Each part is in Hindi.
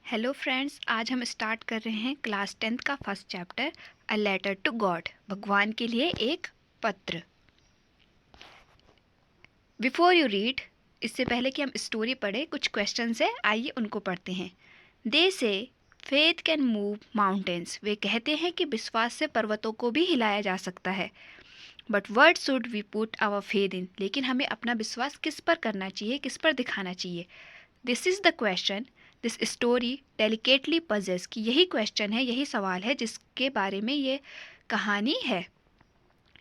हेलो फ्रेंड्स, आज हम स्टार्ट कर रहे हैं क्लास 10th का first chapter a letter to God. भगवान के लिए एक पत्र। बिफोर यू रीड, इससे पहले कि हम स्टोरी पढ़े, कुछ क्वेश्चन है, आइए उनको पढ़ते हैं। दे से फेथ कैन मूव माउंटेन्स। वे कहते हैं कि विश्वास से पर्वतों को भी हिलाया जा सकता है। But word should we put our faith in. लेकिन हमें अपना विश्वास किस पर करना चाहिए, किस पर दिखाना चाहिए? This is the question this story delicately possess. कि यही क्वेश्चन है, यही सवाल है जिसके बारे में ये कहानी है।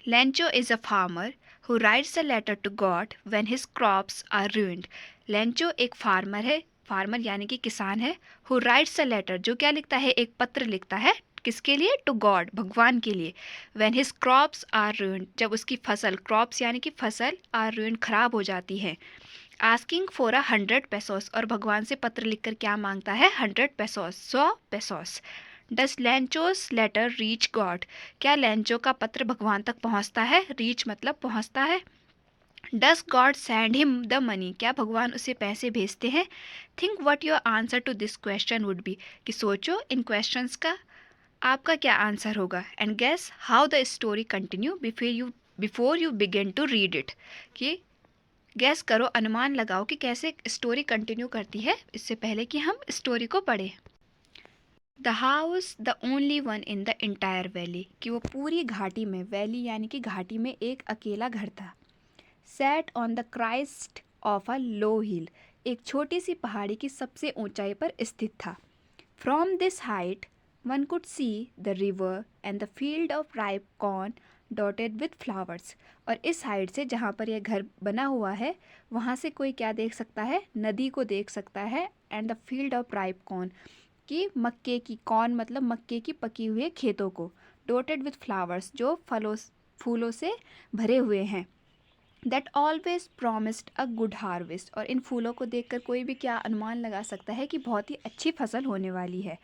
Lencho is a farmer who writes a letter to God when his crops are ruined। Lencho एक फार्मर है, फार्मर यानी कि किसान है। हु राइट्स अ लेटर, जो क्या लिखता है, एक पत्र लिखता है। किसके लिए? टू गॉड, भगवान के लिए। When his crops are ruined, जब उसकी फसल, क्रॉप्स यानी कि फसल, आर ruined, खराब हो जाती है। आस्किंग फॉर 100 पेसोस, और भगवान से पत्र लिखकर क्या मांगता है? 100 पेसोस, 100 पेसोस। डस लेंचोस लेटर रीच गॉड, क्या लेंचो का पत्र भगवान तक पहुंचता है? रीच मतलब पहुंचता है। Does God send him the money, क्या भगवान उसे पैसे भेजते हैं? Think what your answer to this question would be, कि सोचो इन क्वेश्चंस का आपका क्या आंसर होगा। And guess how the story continue before you begin to read it, कि गैस करो, अनुमान लगाओ कि कैसे स्टोरी कंटिन्यू करती है, इससे पहले कि हम स्टोरी को पढ़ें। The house the only one in the entire valley, कि वो पूरी घाटी में, वैली यानी कि घाटी में, एक अकेला घर था। Set on the crest of a low hill, एक छोटी सी पहाड़ी की सबसे ऊंचाई पर स्थित था। From this height one could see the river and the field of ripe corn dotted with flowers, और इस हाइट से, जहाँ पर यह घर बना हुआ है, वहाँ से कोई क्या देख सकता है? नदी को देख सकता है। And the field of ripe corn, कि मक्के की, कॉर्न मतलब मक्के की पकी हुए खेतों को। डॉटेड विथ फ्लावर्स, जो फूलों से भरे हुए हैं। That always promised a good harvest, और इन फूलों को देखकर कोई भी क्या अनुमान लगा सकता है कि बहुत ही अच्छी फसल होने वाली है।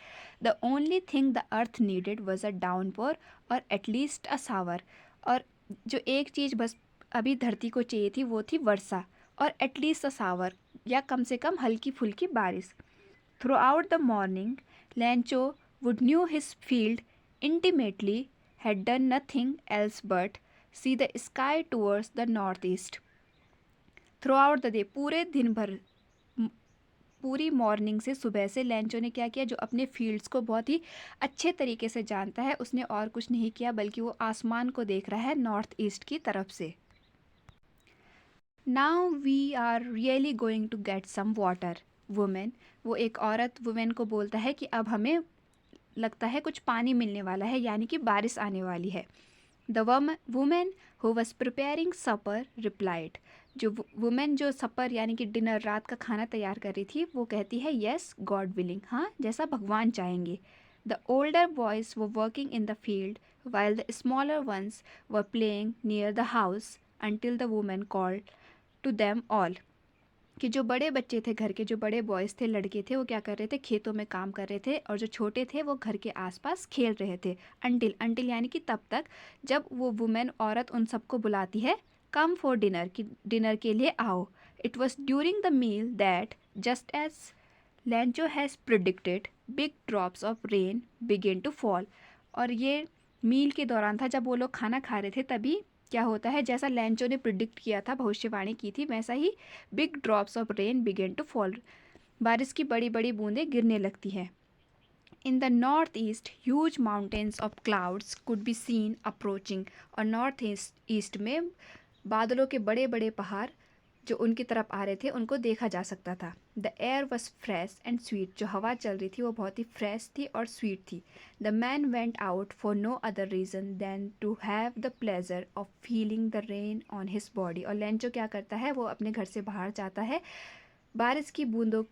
The only thing the earth needed was a downpour और एटलीस्ट अ सावर, और जो एक चीज़ बस अभी धरती को चाहिए थी वो थी वर्षा, और एटलीस्ट अ सावर, या कम से कम हल्की फुल्की बारिश। Through out the morning लैंचो would new his field intimately, had done nothing else but see the sky towards the northeast. Through out the day, पूरे दिन भर, पूरी मॉर्निंग से, सुबह से लैंचो ने क्या किया? जो अपने फील्ड्स को बहुत ही अच्छे तरीके से जानता है, उसने और कुछ नहीं किया बल्कि वो आसमान को देख रहा है, नॉर्थ ईस्ट की तरफ से। Now we are really going to get some water woman, वो एक औरत वुमेन को बोलता है कि अब हमें लगता है कुछ पानी मिलने वाला है, यानी कि बारिश आने वाली है। The woman who was preparing supper replied, जो वुमेन जो सपर यानी कि डिनर, रात का खाना तैयार कर रही थी, वो कहती है येस गॉड विलिंग, हाँ जैसा भगवान चाहेंगे। The older boys were working in the field while the smaller ones were playing near the house until the woman called to them all, कि जो बड़े बच्चे थे, घर के जो बड़े बॉयज़ थे, लड़के थे, वो क्या कर रहे थे? खेतों में काम कर रहे थे, और जो छोटे थे वो घर के आसपास खेल रहे थे। अंटिल यानी कि तब तक, जब वो वुमेन, औरत, उन सबको बुलाती है कम फॉर डिनर, कि डिनर के लिए आओ। It was during the meal that just as Lencho has predicted big drops of rain begin to fall, और ये मील के दौरान था, जब वो लोग खाना खा रहे थे, तभी क्या होता है? जैसा लैंचो ने प्रिडिक्ट किया था, भविष्यवाणी की थी, वैसा ही big drops of rain began to fall, बारिश की बड़ी बड़ी बूंदें गिरने लगती हैं। In the north east huge mountains of clouds could be seen approaching, और नॉर्थ ईस्ट में बादलों के बड़े बड़े पहाड़ जो उनकी तरफ आ रहे थे, उनको देखा जा सकता था। The air was fresh and sweet, जो हवा चल रही थी वो बहुत ही फ्रेश थी और स्वीट थी। The man went out for no other reason than to have the pleasure of feeling the rain on his body, और लेंचो क्या करता है? वो अपने घर से बाहर जाता है बारिश की बूंदों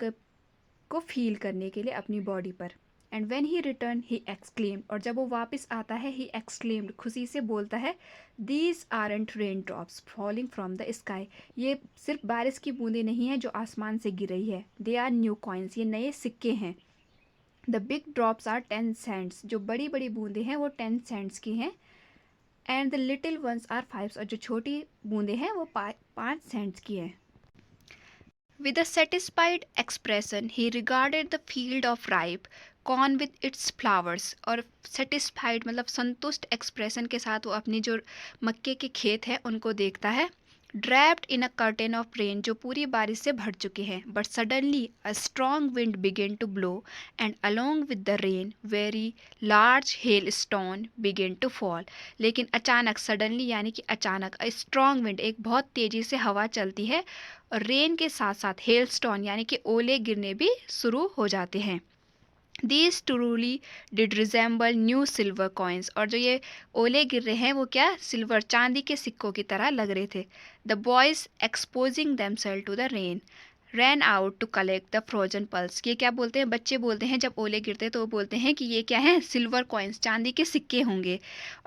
को फील करने के लिए अपनी बॉडी पर। And when he return he exclaimed, और जब वो वापस आता है, ही एक्सक्लेम्ड, खुशी से बोलता है, these aren't rain drops falling from the sky, ये सिर्फ बारिश की बूंदें नहीं हैं जो आसमान से गिर रही है। दे आर न्यू कॉइन्स, ये नए सिक्के हैं। The big drops are 10 cents, जो बड़ी बड़ी बूंदें हैं वो 10 सेंट्स की हैं। And the little ones are 5, और जो छोटी बूंदें हैं वो 5 सेंट्स की हैं। With a satisfied expression, he regarded the field of ripe corn with its flowers. और satisfied मतलब संतुष्ट expression के साथ वो अपनी जो मक्के के खेत हैं उनको देखता है. Draped in a curtain of rain जो पूरी बारिश से भर चुके हैं. But suddenly a strong wind began to blow and along with the rain very large hailstone began to fall. लेकिन अचानक suddenly यानी कि अचानक a strong wind एक बहुत तेजी से हवा चलती है और रेन के साथ साथ हेलस्टोन यानी कि ओले गिरने भी शुरू हो जाते हैं. These truly did resemble new silver coins. और जो ये ओले गिर रहे हैं वो क्या सिल्वर चांदी के सिक्कों की तरह लग रहे थे. The boys exposing themselves to the rain ran out to collect the frozen pearls. ये क्या बोलते हैं बच्चे बोलते हैं जब ओले गिरते हैं तो वो बोलते हैं कि ये क्या है सिल्वर कॉइन्स चांदी के सिक्के होंगे.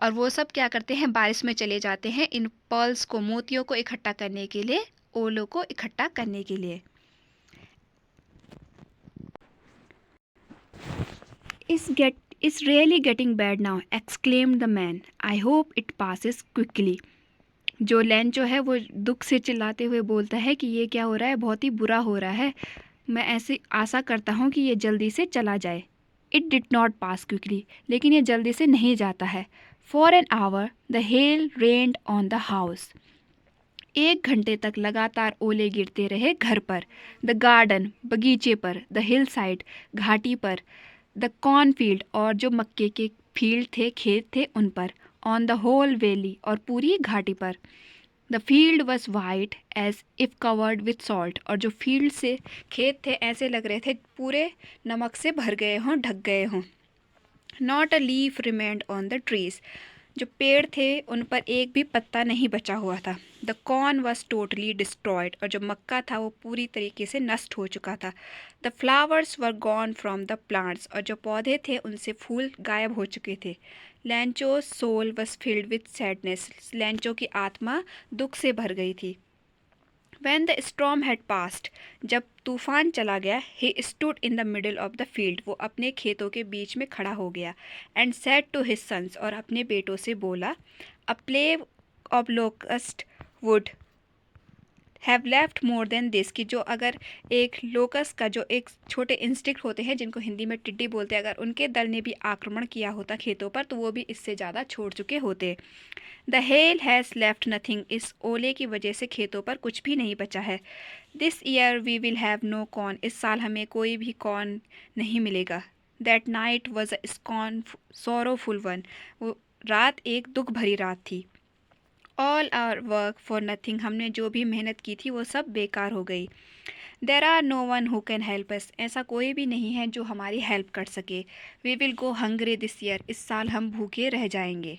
और वो सब क्या करते हैं बारिश में चले जाते हैं इन पर्ल्स को मोतियों को इकट्ठा करने के लिए ओलों को इकट्ठा करने के लिए. Is really getting bad now, exclaimed the man. I hope it passes quickly. जो लैंचो है वो दुख से चिल्लाते हुए बोलता है कि ये क्या हो रहा है बहुत ही बुरा हो रहा है. मैं ऐसी आशा करता हूँ कि ये जल्दी से चला जाए. It did not pass quickly. लेकिन ये जल्दी से नहीं जाता है. For an hour the hail rained on the house. 1 घंटे तक लगातार ओले गिरते रहे घर पर. द गार्डन बगीचे पर. द हिल साइड घाटी पर. द कॉर्नफील्ड और जो मक्के के फील्ड थे खेत थे उन पर. ऑन द होल वैली और पूरी घाटी पर. The field was white as if covered with salt और जो फील्ड से खेत थे ऐसे लग रहे थे पूरे नमक से भर गए हों ढक गए हों. Not a leaf remained on the trees. जो पेड़ थे उन पर एक भी पत्ता नहीं बचा हुआ था. The corn was totally destroyed और जो मक्का था वो पूरी तरीके से नष्ट हो चुका था. The flowers were gone from the plants और जो पौधे थे उनसे फूल गायब हो चुके थे. Lencho soul was filled with sadness. Lencho की आत्मा दुख से भर गई थी. When the storm had passed, जब तूफान चला गया, he stood in the middle of the field. वो अपने खेतों के बीच में खड़ा हो गया. And said to his sons और अपने बेटों से बोला, A plague of locust would have left more than this. कि जो अगर एक लोकस का जो एक छोटे इंस्टिक्ट होते हैं जिनको हिंदी में टिड्डी बोलते हैं अगर उनके दल ने भी आक्रमण किया होता खेतों पर तो वो भी इससे ज़्यादा छोड़ चुके होते. The hell has left nothing. इस ओले की वजह से खेतों पर कुछ भी नहीं बचा है. This year we will have no corn. इस साल हमें कोई भी कॉर्न नहीं मिलेगा. That night was a sorrowful one. वो रात एक दुख भरी रात थी. All our work for nothing. हमने जो भी मेहनत की थी वो सब बेकार हो गई. There are no one who can help us. ऐसा कोई भी नहीं है जो हमारी हेल्प कर सके. We will go hungry this year. इस साल हम भूखे रह जाएंगे.